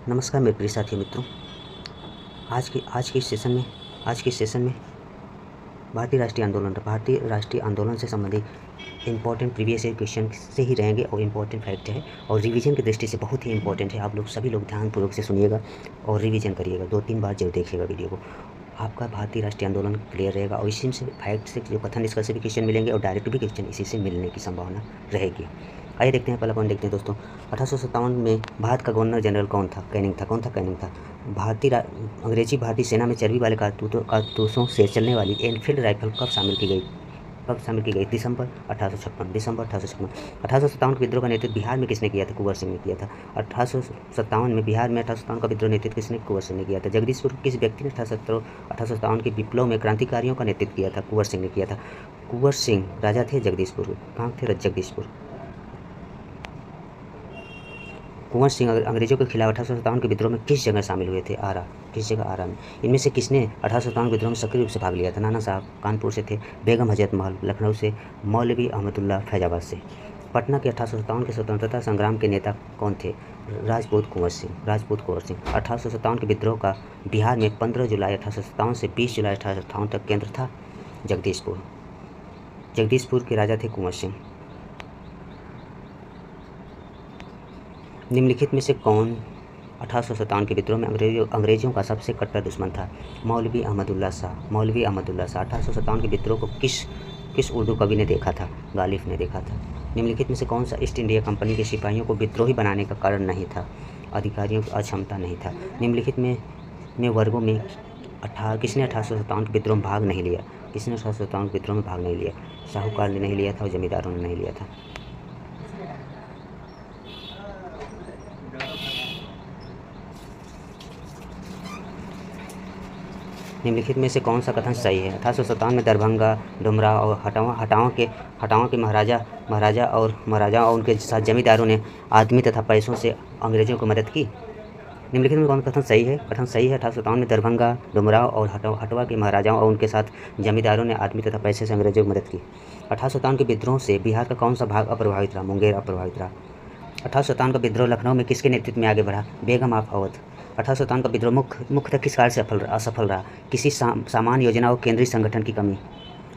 नमस्कार मेरे प्रिय साथी मित्रों। आज के सेशन में भारतीय राष्ट्रीय आंदोलन से संबंधित इम्पोर्टेंट प्रीवियस ईयर क्वेश्चन से ही रहेंगे और इम्पोर्टेंट फैक्ट है और रिवीजन की दृष्टि से बहुत ही इंपॉर्टेंट है। आप लोग सभी लोग ध्यानपूर्वक से सुनिएगा और रिवीजन करिएगा, 2-3 बार जरूर देखिएगा वीडियो को। आपका भारतीय राष्ट्रीय आंदोलन क्लियर रहेगा और इसी से फैक्ट से जो कथन निष्कर्ष भी क्वेश्चन मिलेंगे और डायरेक्ट भी क्वेश्चन इसी से मिलने की संभावना रहेगी। आइए देखते हैं, पहला पॉइंट देखते हैं दोस्तों। 1857 में भारत का गवर्नर जनरल कौन था? कैनिंग था। कौन था? कैनिंग था। अंग्रेजी भारतीय सेना में चर्बी वाले कारतूसों से चलने वाली एनफील्ड राइफल कब शामिल की गई? दिसंबर 1856। 1857 के विद्रोह का नेतृत्व बिहार में किसने किया था? कुंवर सिंह ने किया था। 1857 में बिहार में 1857 का विद्रोह नेतृत्व किसने? कुंवर सिंह ने किया था। जगदीशपुर किस व्यक्ति ने 1857 के विप्लव में क्रांतिकारियों का नेतृत्व किया था? कुंवर सिंह ने किया था। कुंवर सिंह राजा थे जगदीशपुर। कहाँ थे? जगदीशपुर। कुंवर सिंह अंग्रेजों के खिलाफ 1857 के विद्रोह में किस जगह शामिल हुए थे? आरा। किस जगह? आरा में। इनमें से किसने 1857 विद्रोह में सक्रिय रूप से भाग लिया था? नाना साहब कानपुर से थे। बेगम हजरत महल लखनऊ से। मौलवी अहमदुल्ला फैजाबाद से। पटना के 1857 के स्वतंत्रता संग्राम के नेता कौन थे? राजपूत कुंवर सिंह। 1857 के विद्रोह का बिहार में 15 जुलाई 1857 से 20 जुलाई 1858 तक केंद्र था जगदीशपुर के राजा थे कुंवर सिंह। निम्नलिखित में से कौन 1857 के विद्रोह में अंग्रेजों का सबसे कट्टर दुश्मन था? मौलवी अहमदुल्ला शाह। 1857 के विद्रोह को किस उर्दू कवि ने देखा था? गालिब ने देखा था। निम्नलिखित में से कौन सा ईस्ट इंडिया कंपनी के सिपाहियों को विद्रोही बनाने का कारण नहीं था? अधिकारियों की अक्षमता नहीं था। निम्नलिखित में वर्गों में किसने 1857 के विद्रोह में भाग नहीं लिया? किसने 1857 के विद्रोह में भाग नहीं लिया? साहूकार ने नहीं लिया था और जमींदारों ने नहीं लिया था। निम्नलिखित में से कौन सा कथन सही है? 1857 में दरभंगा, डुमराव और हटावा के महाराजा और उनके साथ जमींदारों ने आदमी तथा पैसों से अंग्रेजों को मदद की। निम्नलिखित में कौन सा कथन सही है? कथन सही है 1857 में दरभंगा, डुमराव और हटावा के महाराजाओं और उनके साथ जमींदारों ने आदमी तथा पैसे से अंग्रेजों की मदद की। 1857 के विद्रोह से बिहार का कौन सा भाग अप्रभावित रहा? मुंगेर अप्रभावित रहा। 1857 का विद्रोह लखनऊ में किसके नेतृत्व में आगे बढ़ा? बेगम ऑफ अवध। 1857 का विद्रोह मुख्यतः किस कार्य से असफल रहा? किसी सामान्य योजना और केंद्रीय संगठन की कमी।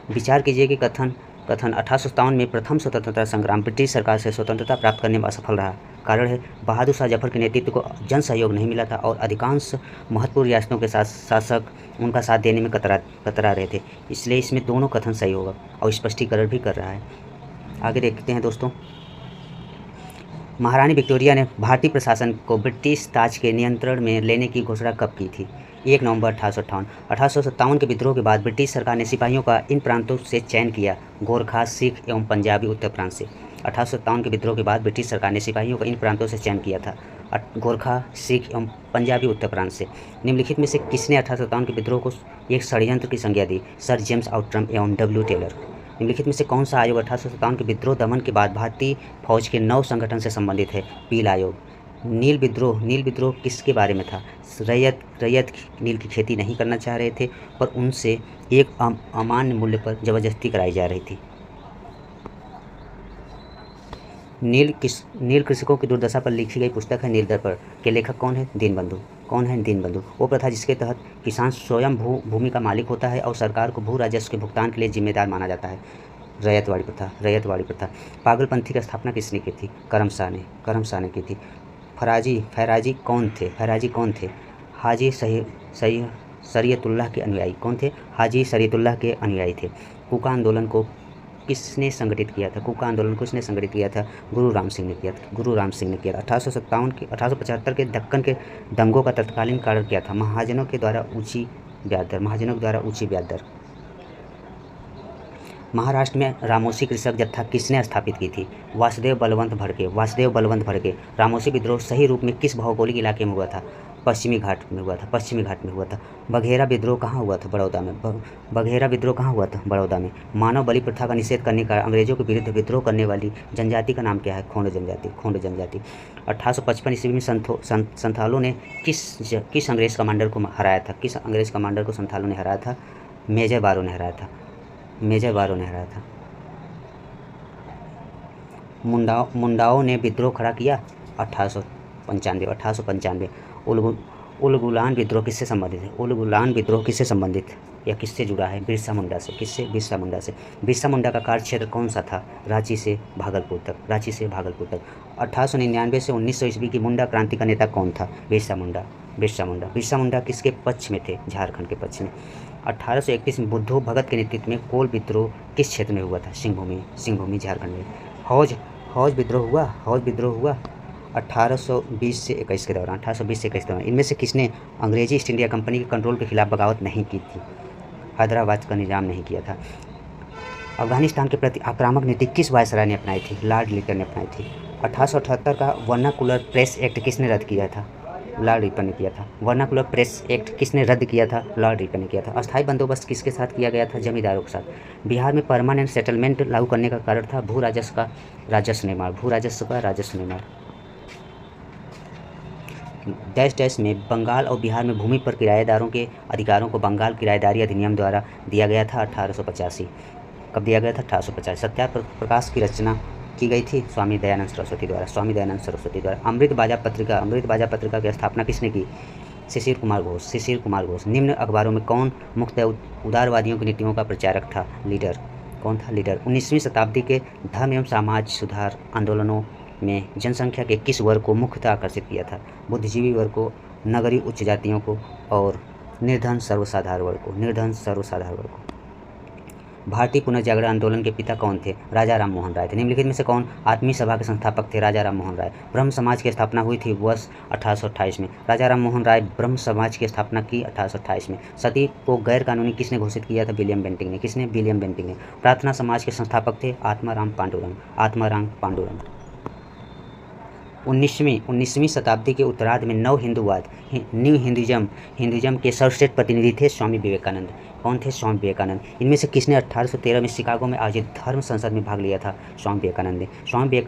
विचार कीजिए कि कथन 1857 में प्रथम स्वतंत्रता संग्राम ब्रिटिश सरकार से स्वतंत्रता प्राप्त करने में असफल रहा। कारण है बहादुर शाह जफर के नेतृत्व को जन सहयोग नहीं मिला था और अधिकांश महत्वपूर्ण रियासतों के शासक उनका साथ देने में कतरा रहे थे। इसलिए इसमें दोनों कथन सही होगा और स्पष्टीकरण भी कर रहा है। आगे देखते हैं दोस्तों। महारानी विक्टोरिया ने भारतीय प्रशासन को ब्रिटिश ताज के नियंत्रण में लेने की घोषणा कब की थी? 1 नवंबर 1858। 1857 के विद्रोह के बाद ब्रिटिश सरकार ने सिपाहियों का इन प्रांतों से चयन किया: गोरखा, सिख एवं पंजाबी उत्तर प्रांत से। 1857 के विद्रोह के बाद ब्रिटिश सरकार ने सिपाहियों का इन प्रांतों से चयन किया था: गोरखा, सिख एवं पंजाबी उत्तर प्रांत से। निम्नलिखित में से किसने 1857 के विद्रोह को एक षड्यंत्र की संज्ञा दी? सर जेम्स आउट्रम एवं W. टेलर। निम्नलिखित में से कौन सा आयोग 1857 के विद्रोह दमन के बाद भारतीय फौज के नव संगठन से संबंधित है? पील आयोग। नील विद्रोह किसके बारे में था? रैयत नील की खेती नहीं करना चाह रहे थे पर उनसे एक अमान्य मूल्य पर जबरदस्ती कराई जा रही थी। नील कृषकों की दुर्दशा पर लिखी गई पुस्तक है नील दर्पण के लेखक कौन है? दीनबंधु। कौन है दीनबंधु? वो प्रथा जिसके तहत किसान स्वयं भूमि का मालिक होता है और सरकार को भू राजस्व के भुगतान के लिए जिम्मेदार माना जाता है। रैयतवाड़ी प्रथा। पागलपंथी की स्थापना किसने की थी? करम शाह ने की थी। फैराजी कौन थे? हाजी शरीयतुल्लाह के अनुयायी। कौन थे? हाजी शरीयतुल्लाह के अनुयायी थे। कूका आंदोलन किसने संगठित किया था? गुरु राम सिंह ने किया था। 1875 के दक्कन के दंगों का तत्कालीन कारण क्या था? महाजनों के द्वारा ऊंची ब्याज दर। महाराष्ट्र में रामोसी कृषक जत्था किसने स्थापित की थी? वासुदेव बलवंत भड़के। रामोसी विद्रोह सही रूप में किस भौगोलिक इलाके में हुआ था? पश्चिमी घाट में हुआ था। बघेरा विद्रोह कहाँ हुआ था? बड़ौदा में। मानव बलि प्रथा का निषेध करने का अंग्रेजों के विरुद्ध विद्रोह करने वाली जनजाति का नाम क्या है? खोंड जनजाति। 1855 ईस्वी में संथालों ने किस अंग्रेज कमांडर को हराया था? मेजर बारो ने हराया था। मुंडाओं ने विद्रोह खड़ा किया 1895 उलगुलान विद्रोह किससे संबंधित है? उलगुलान विद्रोह किससे संबंधित या किससे जुड़ा है? बिरसा मुंडा से। किससे? बिरसा मुंडा से। बिरसा मुंडा का कार्यक्षेत्र कौन सा था? रांची से भागलपुर तक। रांची से भागलपुर तक। 1899 से 1900 ईस्वी की मुंडा क्रांति का नेता कौन था? बिरसा मुंडा। बिरसा मुंडा। बिरसा मुंडा किसके पक्ष में थे? झारखंड के पक्ष में। 1831 में बुद्धो भगत के नेतृत्व में कोल विद्रोह किस क्षेत्र में हुआ था? सिंहभूमि झारखंड में। हौज विद्रोह हुआ 1820 से 21 के दौरान। 1820 से 21 के दौरान इनमें से किसने अंग्रेजी ईस्ट इंडिया कंपनी के कंट्रोल के खिलाफ बगावत नहीं की थी? हैदराबाद का निजाम नहीं किया था। अफगानिस्तान के प्रति आक्रामक नीति किस वायसराय ने अपनाई थी? लॉर्ड लिटन ने अपनाई थी। 1878 का वर्नाकुलर प्रेस एक्ट किसने रद्द किया था? लॉर्ड रिपन ने किया था। वर्नाकुलर प्रेस एक्ट किसने रद्द किया था? लॉर्ड रिपन ने किया था। अस्थायी बंदोबस्त किसके साथ किया गया था? जमींदारों के साथ। बिहार में परमानेंट सेटलमेंट लागू करने का कारण था भू राजस्व का राजस्व निर्माण। डैश में बंगाल और बिहार में भूमि पर किराएदारों के अधिकारों को बंगाल किराएदारी अधिनियम द्वारा दिया गया था 1885। कब दिया गया था? 1850। सत्याग्रह प्रकाश की रचना की गई थी स्वामी दयानंद सरस्वती द्वारा। अमृत बाजा पत्रिका की स्थापना किसने की? शिशिर कुमार घोष। निम्न अखबारों में कौन मुख्यतः उदारवादियों की नीतियों का प्रचारक था? लीडर। कौन था? लीडर। 19वीं शताब्दी के धर्म एवं समाज सुधार आंदोलनों में जनसंख्या के किस वर्ग को मुख्यतः आकर्षित किया था? बुद्धिजीवी वर्ग को, नगरीय उच्च जातियों को और निर्धन सर्वसाधारण वर्ग को। भारतीय पुनर्जागरण आंदोलन के पिता कौन थे? राजा राम मोहन राय थे। निम्नलिखित में से कौन आत्मीय सभा के संस्थापक थे? राजा राम मोहन राय। ब्रह्म समाज की स्थापना हुई थी वर्ष 1828 में। राजा राम मोहन राय ब्रह्म समाज की स्थापना की 1828 में। सती को गैर कानूनी किसने घोषित किया था? विलियम बेंटिंक ने। प्रार्थना समाज के संस्थापक थे आत्माराम पांडुरंग। 19वीं शताब्दी के उत्तरार्ध में नव हिंदूवाद न्यू हिंदुइज्म के सर्वश्रेष्ठ प्रतिनिधि थे स्वामी विवेकानंद। कौन थे? स्वामी विवेकानंद। इनमें से किसने 1813 में शिकागो में आयोजित धर्म संसद में भाग लिया था? स्वामी विवेकानंद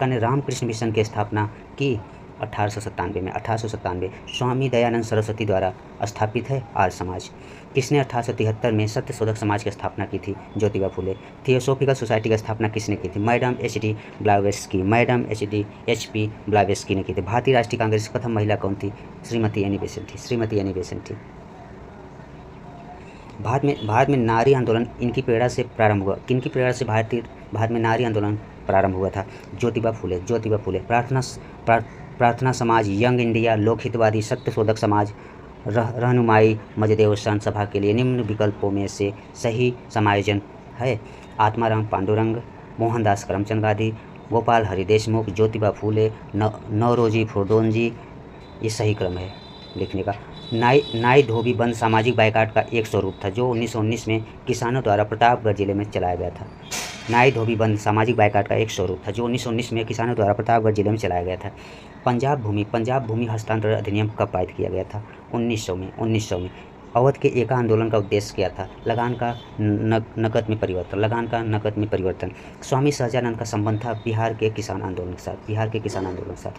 ने रामकृष्ण मिशन की स्थापना की 1897। स्वामी दयानंद सरस्वती द्वारा स्थापित है आर्य समाज। किसने 1873 में सत्यशोधक समाज की स्थापना की थी? ज्योतिबा फुले। थियोसॉफिकल सोसाइटी की स्थापना किसने की थी? Madam HD. ब्लावेस्की ने की थी। भारतीय राष्ट्रीय कांग्रेस की प्रथम महिला कौन थी? श्रीमती एनी बेसेंट थी। भारत में नारी आंदोलन इनकी प्रेरणा से प्रारंभ हुआ। किनकी प्रेरणा से भारत में नारी आंदोलन प्रारंभ हुआ था? ज्योतिबा फुले। प्रार्थना समाज, यंग इंडिया, लोकहितवादी, सत्यशोधक समाज, रहनुमाई मजदेव सन सभा के लिए निम्न विकल्पों में से सही समायोजन है? आत्माराम पांडुरंग, मोहनदास करमचंद गांधी, गोपाल हरि देशमुख, ज्योतिबा फुले, नौरोजी फुर्दोंजी। ये सही क्रम है लिखने का। नाई धोबी बंद सामाजिक बाइकाट का एक स्वरूप था जो 1919 में किसानों द्वारा प्रतापगढ़ जिले में चलाया गया था। नाई धोबी बंद सामाजिक बाइकाट का एक स्वरूप था जो 1919 में किसानों द्वारा प्रतापगढ़ जिले में चलाया गया था। पंजाब भूमि हस्तांतरण अधिनियम कब पारित किया गया था? 1900 में। अवध के एका आंदोलन का उद्देश्य क्या था? लगान का नकद में परिवर्तन। स्वामी सहजानंद का संबंध था बिहार के किसान आंदोलन के साथ।